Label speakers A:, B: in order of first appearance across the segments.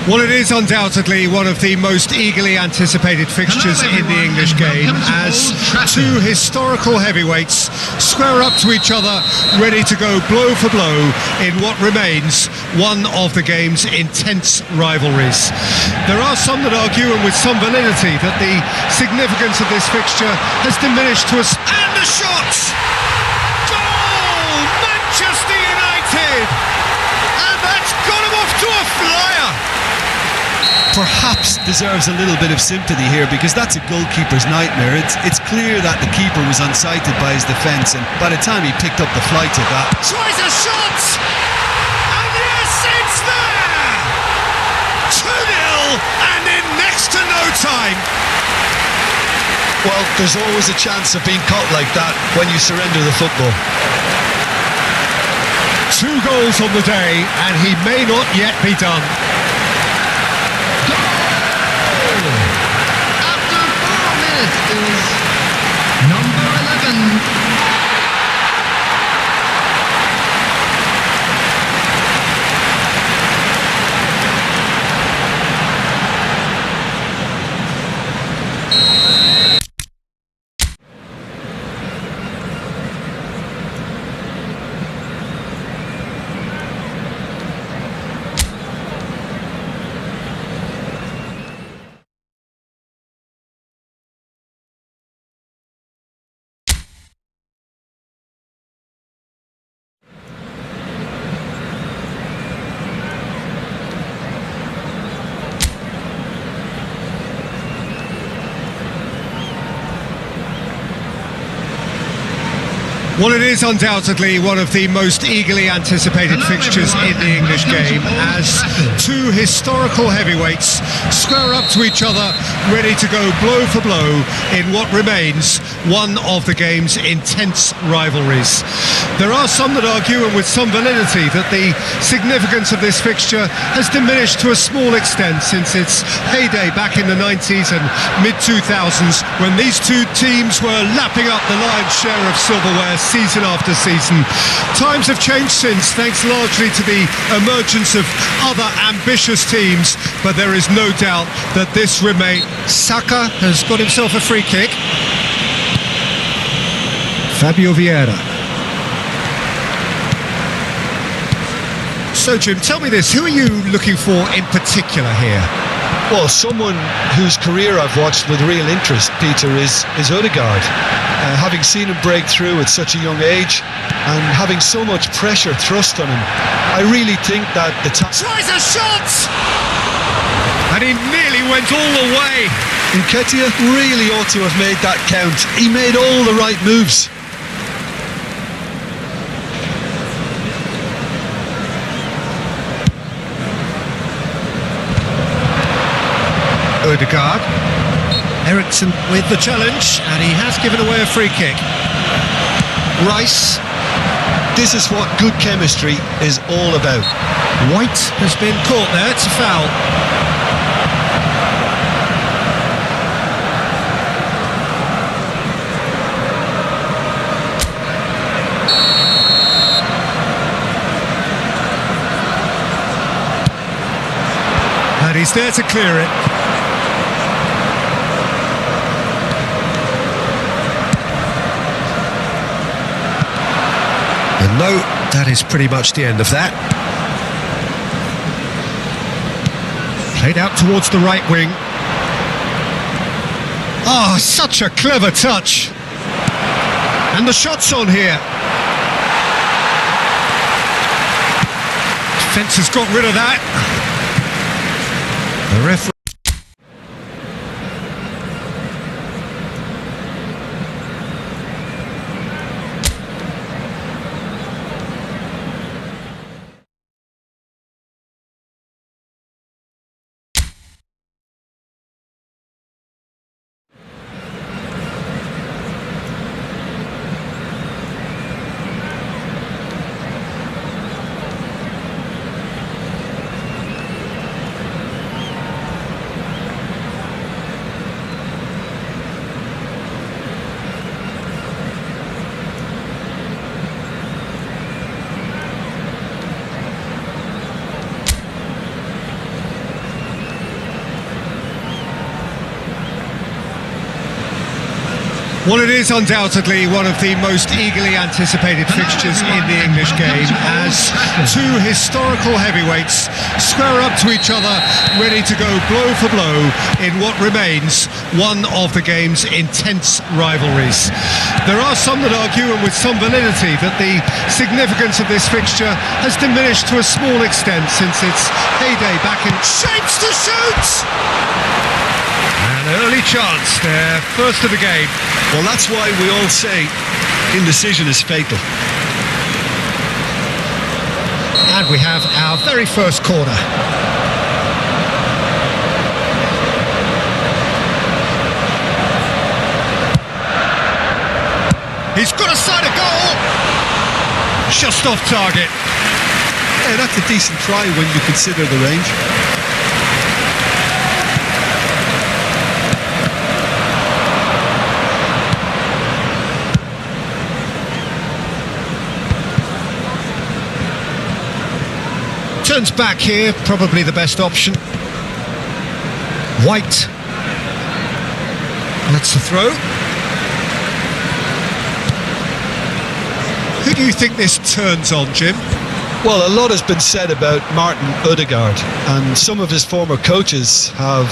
A: Well, it is undoubtedly one of the most eagerly anticipated fixtures in the English game, as two historical heavyweights square up to each other, ready to go blow for blow in what remains one of the game's intense rivalries. There are some that argue, and with some validity, that the significance of this fixture has diminished to us. And the shots! Goal! Manchester United! And that's got him off to a flyer!
B: Perhaps deserves a little bit of sympathy here, because that's a goalkeeper's nightmare. It's clear that the keeper was unsighted by his defence, and by the time he picked up the flight of that...
A: Tries a shot! And yes, it's there! 2-0 and in next to no time!
B: Well, there's always a chance of being caught like that when you surrender the football.
A: 2 goals on the day, and he may not yet be done.
C: After 4 minutes is number 11.
A: Well, it is undoubtedly one of the most eagerly anticipated fixtures in the English game, as two historical heavyweights square up to each other, ready to go blow for blow in what remains one of the game's intense rivalries. There are some that argue, and with some validity, that the significance of this fixture has diminished to a small extent since its heyday back in the 90s and mid-2000s, when these two teams were lapping up the lion's share of silverware season after season. Times have changed since, thanks largely to the emergence of other ambitious teams, but there is no doubt that this remains. Saka has got himself a free kick. Fabio Vieira. So Jim, tell me this, who are you looking for in particular here?
B: Well, someone whose career I've watched with real interest, Peter, is Odegaard. Having seen him break through at such a young age and having so much pressure thrust on him, I really think that the time...
A: Tries a shot! And he nearly went all the way.
B: Nketiah really ought to have made that count. He made all the right moves.
A: Odegaard. Eriksson with the challenge, and he has given away a free kick. Rice.
B: This is what good chemistry is all about.
A: White has been caught there, it's a foul. And he's there to clear it. And no, that is pretty much the end of that. Played out towards the right wing. Oh, such a clever touch. And the shot's on here. Defence has got rid of that. The referee. Well, it is undoubtedly one of the most eagerly anticipated fixtures in the English game, as two historical heavyweights square up to each other, ready to go blow for blow in what remains one of the game's intense rivalries. There are some that argue, and with some validity, that the significance of this fixture has diminished to a small extent since its heyday back in shapes to shoot! An early chance there, first of the game.
B: Well, that's why we all say indecision is fatal.
A: And we have our very first corner. He's got a side of goal! Just off target.
B: Yeah, that's a decent try when you consider the range.
A: Turns back here, probably the best option. White. That's the throw. Who do you think this turns on, Jim?
B: Well, a lot has been said about Martin Odegaard, and some of his former coaches have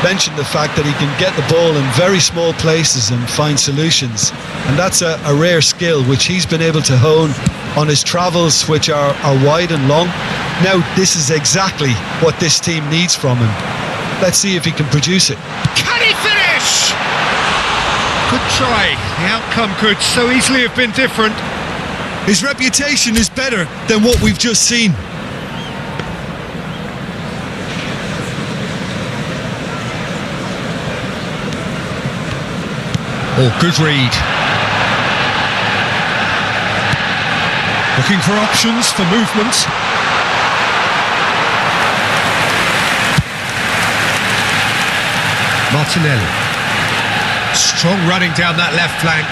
B: mentioned the fact that he can get the ball in very small places and find solutions, and that's a rare skill which he's been able to hone on his travels, which are wide and long. Now, this is exactly what this team needs from him. Let's see if he can produce it.
A: Can he finish? Good try. The outcome could so easily have been different.
B: His reputation is better than what we've just seen.
A: Oh, good read. Looking for options for movement. Martinelli. Strong running down that left flank.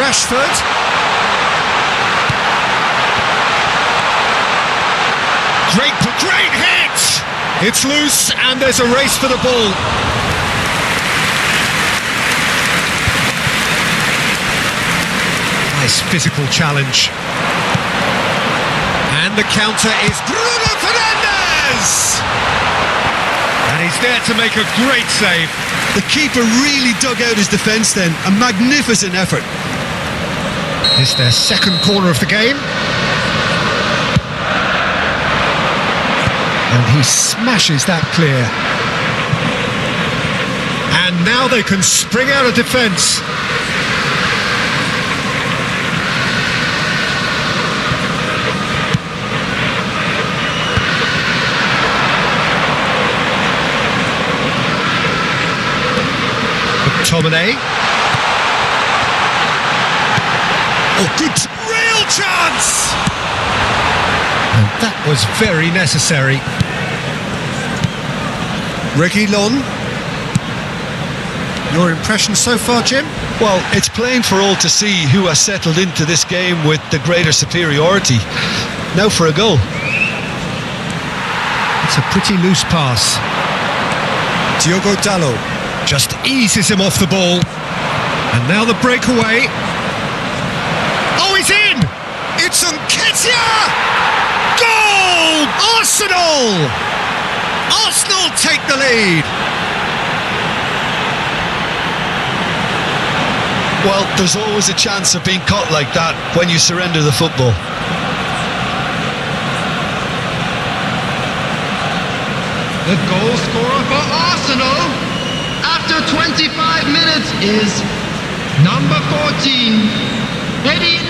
A: Rashford. Great hit! It's loose and there's a race for the ball. Nice physical challenge. And the counter is Bruno Fernandes! And he's there to make a great save.
B: The keeper really dug out his defence then. A magnificent effort.
A: It's their second corner of the game. And he smashes that clear. And now they can spring out of defence. McTominay. Oh, good, real chance! And that was very necessary. Reguilon. Your impression so far, Jim?
B: Well, it's plain for all to see who has settled into this game with the greater superiority. Now for a goal.
A: It's a pretty loose pass. Diogo Dalot just eases him off the ball. And now the breakaway. Oh, he's in! It's Nketiah! Goal! Arsenal! Arsenal take the lead.
B: Well, there's always a chance of being caught like that when you surrender the football.
C: The goal scorer for Arsenal after 25 minutes is number 14, Radeon.